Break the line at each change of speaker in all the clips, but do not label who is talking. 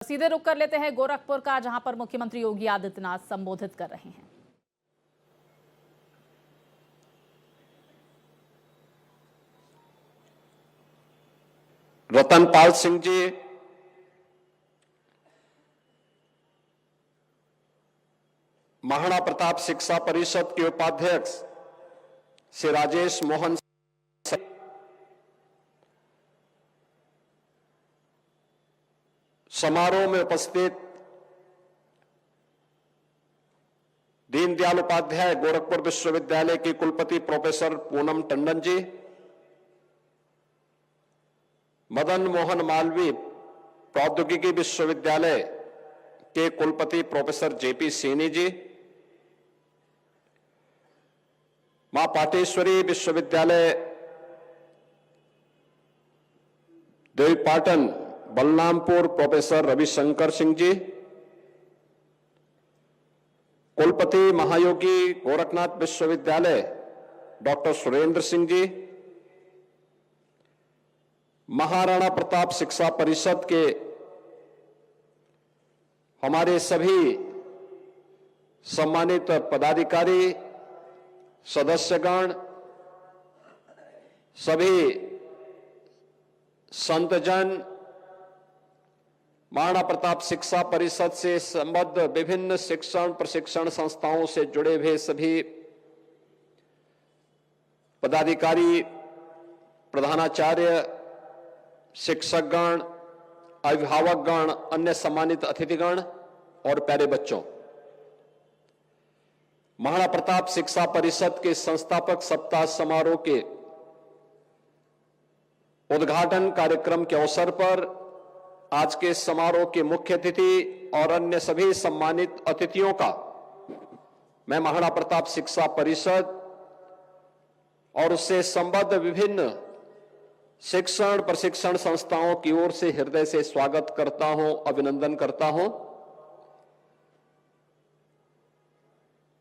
सीधे रुक कर लेते हैं गोरखपुर का, जहां पर मुख्यमंत्री योगी आदित्यनाथ संबोधित कर रहे हैं।
रतनपाल सिंह जी, महाराणा प्रताप शिक्षा परिषद के उपाध्यक्ष श्री राजेश मोहन, समारोह में उपस्थित दीनदयाल उपाध्याय गोरखपुर विश्वविद्यालय की कुलपति प्रोफेसर पूनम टंडन जी, मदन मोहन मालवीय प्रौद्योगिकी विश्वविद्यालय के कुलपति प्रोफेसर जेपी सैनी जी, मां पाटेश्वरी विश्वविद्यालय देवीपाटन बलरामपुर प्रोफेसर रविशंकर सिंह जी, कुलपति महायोगी गोरखनाथ विश्वविद्यालय डॉक्टर सुरेंद्र सिंह जी, महाराणा प्रताप शिक्षा परिषद के हमारे सभी सम्मानित पदाधिकारी, सदस्यगण, सभी संतजन, महाराणा प्रताप शिक्षा परिषद से संबद्ध विभिन्न शिक्षण प्रशिक्षण संस्थाओं से जुड़े हुए सभी पदाधिकारी, प्रधानाचार्य, शिक्षकगण, अभिभावकगण, अन्य सम्मानित अतिथिगण और प्यारे बच्चों, महाराणा प्रताप शिक्षा परिषद के संस्थापक सप्ताह समारोह के उद्घाटन कार्यक्रम के अवसर पर आज के समारोह के मुख्य अतिथि और अन्य सभी सम्मानित अतिथियों का मैं महाराणा प्रताप शिक्षा परिषद और उससे संबद्ध विभिन्न शिक्षण प्रशिक्षण संस्थाओं की ओर से हृदय से स्वागत करता हूं, अभिनंदन करता हूं।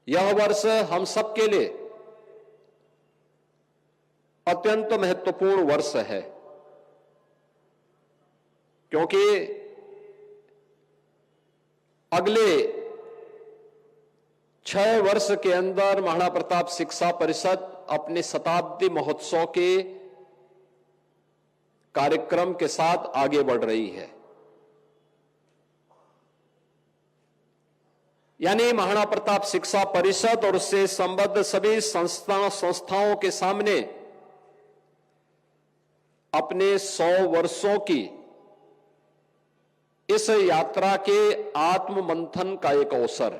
यह वर्ष हम सबके लिए अत्यंत महत्वपूर्ण वर्ष है, क्योंकि अगले 6 वर्ष के अंदर महाराणा प्रताप शिक्षा परिषद अपने शताब्दी महोत्सव के कार्यक्रम के साथ आगे बढ़ रही है। यानी महाराणा प्रताप शिक्षा परिषद और उससे संबद्ध सभी संस्थाओं के सामने अपने 100 वर्षों की इस यात्रा के आत्ममंथन का एक अवसर,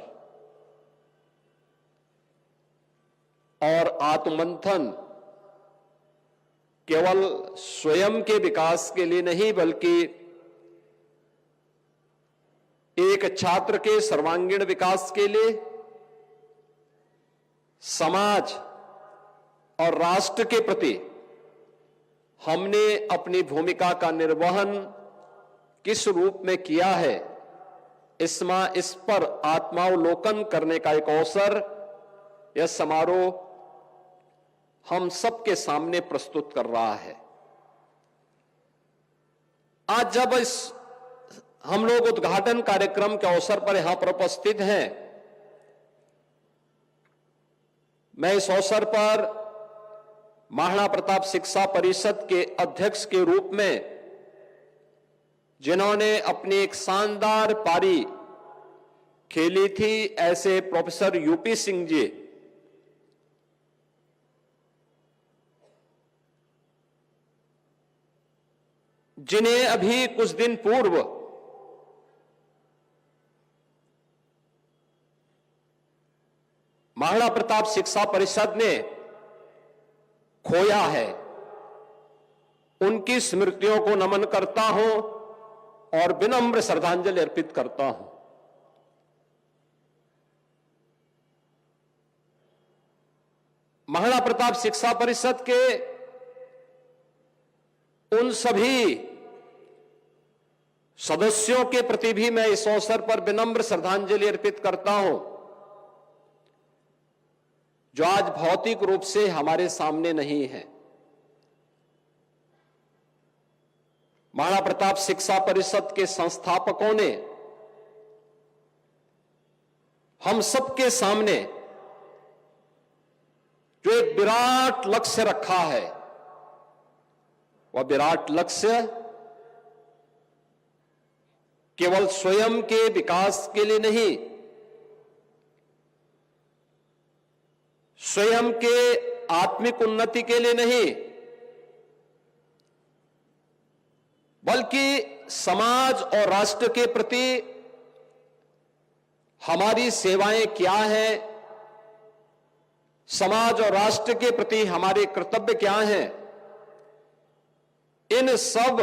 और आत्ममंथन केवल स्वयं के विकास के लिए नहीं, बल्कि एक छात्र के सर्वांगीण विकास के लिए, समाज और राष्ट्र के प्रति हमने अपनी भूमिका का निर्वहन किस रूप में किया है, इस पर आत्मावलोकन करने का एक अवसर यह समारोह हम सबके सामने प्रस्तुत कर रहा है। आज जब हम लोग उद्घाटन कार्यक्रम के अवसर पर यहां पर उपस्थित हैं, मैं इस अवसर पर महाराणा प्रताप शिक्षा परिषद के अध्यक्ष के रूप में जिन्होंने अपनी एक शानदार पारी खेली थी, ऐसे प्रोफेसर यूपी सिंह जी, जिन्हें अभी कुछ दिन पूर्व महाराणा प्रताप शिक्षा परिषद ने खोया है, उनकी स्मृतियों को नमन करता हूं और विनम्र श्रद्धांजलि अर्पित करता हूं। महाराणा प्रताप शिक्षा परिषद के उन सभी सदस्यों के प्रति भी मैं इस अवसर पर विनम्र श्रद्धांजलि अर्पित करता हूं, जो आज भौतिक रूप से हमारे सामने नहीं है। महाराणा प्रताप शिक्षा परिषद के संस्थापकों ने हम सबके सामने जो एक विराट लक्ष्य रखा है, वह विराट लक्ष्य केवल स्वयं के विकास के लिए नहीं, स्वयं के आत्मिक उन्नति के लिए नहीं, बल्कि समाज और राष्ट्र के प्रति हमारी सेवाएं क्या हैं, समाज और राष्ट्र के प्रति हमारे कर्तव्य क्या हैं, इन सब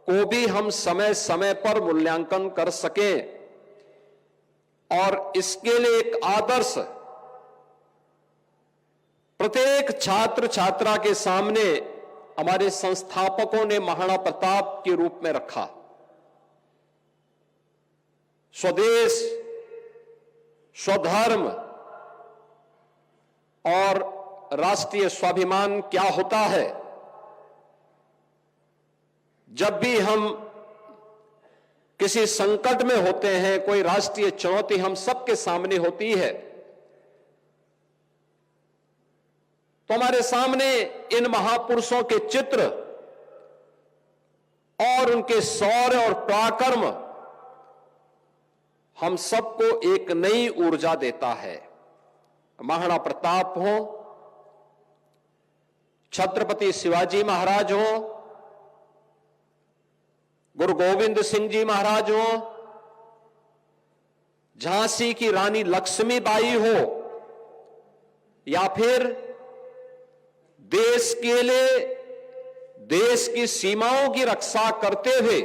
को भी हम समय समय पर मूल्यांकन कर सकें और इसके लिए एक आदर्श प्रत्येक छात्र छात्रा के सामने हमारे संस्थापकों ने महाराणा प्रताप के रूप में रखा। स्वदेश, स्वधर्म और राष्ट्रीय स्वाभिमान क्या होता है। जब भी हम किसी संकट में होते हैं, कोई राष्ट्रीय चुनौती हम सबके सामने होती है, तो हमारे सामने इन महापुरुषों के चित्र और उनके शौर्य और पराक्रम हम सबको एक नई ऊर्जा देता है। महाराणा प्रताप हो, छत्रपति शिवाजी महाराज हो, गुरु गोविंद सिंह जी महाराज हो, झांसी की रानी लक्ष्मीबाई हो, या फिर देश के लिए देश की सीमाओं की रक्षा करते हुए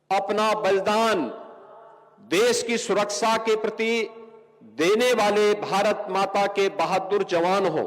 अपना बलिदान देश की सुरक्षा के प्रति देने वाले भारत माता के बहादुर जवान हो,